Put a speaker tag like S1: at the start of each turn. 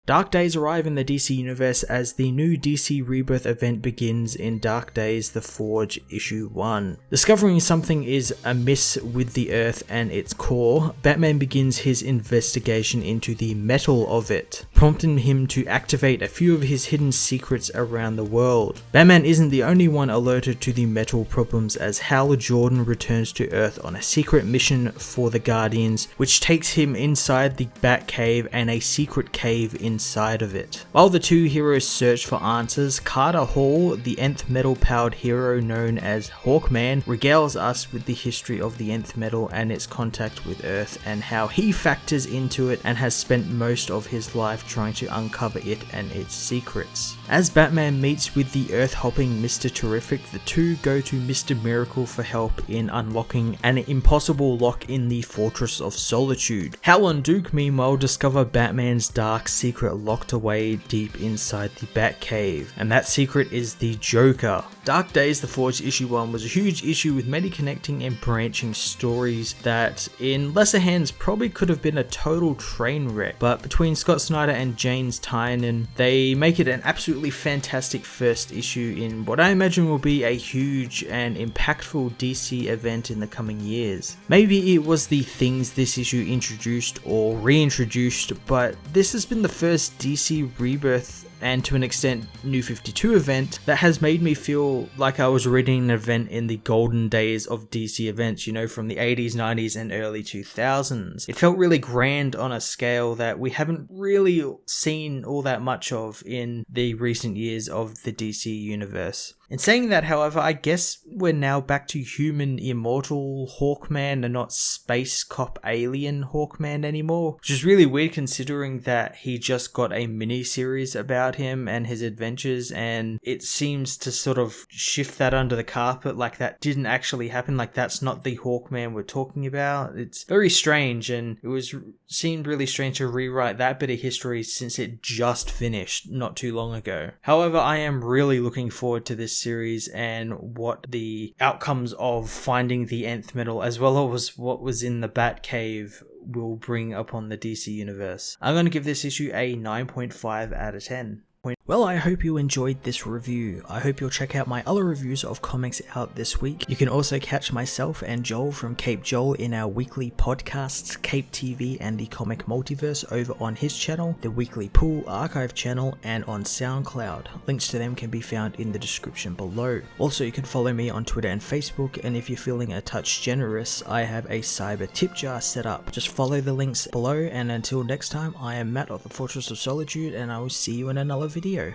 S1: Dark days arrive in the DC universe as the new DC Rebirth event begins in Dark Days The Forge Issue 1. Discovering something is amiss with the Earth and its core, Batman begins his investigation into the metal of it, prompting him to activate a few of his hidden secrets around the world. Batman isn't the only one alerted to the metal problems, as Hal Jordan returns to Earth on a secret mission for the Guardians, which takes him inside the Batcave and a secret cave inside of it. While the two heroes search for answers, Carter Hall, the nth metal powered hero known as Hawkman, regales us with the history of the nth metal and its contact with Earth, and how he factors into it and has spent most of his life trying to uncover it and its secrets. As Batman meets with the Earth-hopping Mr. Terrific, the two go to Mr. Miracle for help in unlocking an impossible lock in the Fortress of Solitude. Hal and Duke meanwhile discover Batman's dark secret locked away deep inside the Batcave, and that secret is the Joker. Dark Days The Forge Issue 1 was a huge issue with many connecting and branching stories that in lesser hands probably could have been a total train wreck, but between Scott Snyder and James Tynion, they make it an absolutely fantastic first issue in what I imagine will be a huge and impactful DC event in the coming years. Maybe it was the things this issue introduced or reintroduced, but this has been the first DC Rebirth and to an extent New 52 event that has made me feel like I was reading an event in the golden days of DC events, you know, from the 80s, 90s and early 2000s. It felt really grand on a scale that we haven't really seen all that much of in the recent years of the DC universe. In saying that, however, I guess we're now back to human immortal Hawkman and not space cop alien Hawkman anymore, which is really weird considering that he just got a mini-series about him and his adventures, and it seems to sort of shift that under the carpet like that didn't actually happen, like that's not the Hawkman we're talking about. It's very strange, and it seemed really strange to rewrite that bit of history since it just finished not too long ago. However, I am really looking forward to this series and what the outcomes of finding the nth metal as well as what was in the Batcave will bring upon the DC universe. I'm going to give this issue a 9.5 out of 10. Well, I hope you enjoyed this review. I hope you'll check out my other reviews of comics out this week. You can also catch myself and Joel from Cape Joel in our weekly podcasts, Cape TV and the Comic Multiverse, over on his channel, the Weekly Pool Archive channel, and on SoundCloud. Links to them can be found in the description below. Also, you can follow me on Twitter and Facebook, and if you're feeling a touch generous, I have a cyber tip jar set up. Just follow the links below, and until next time, I am Matt of the Fortress of Solitude, and I will see you in another video.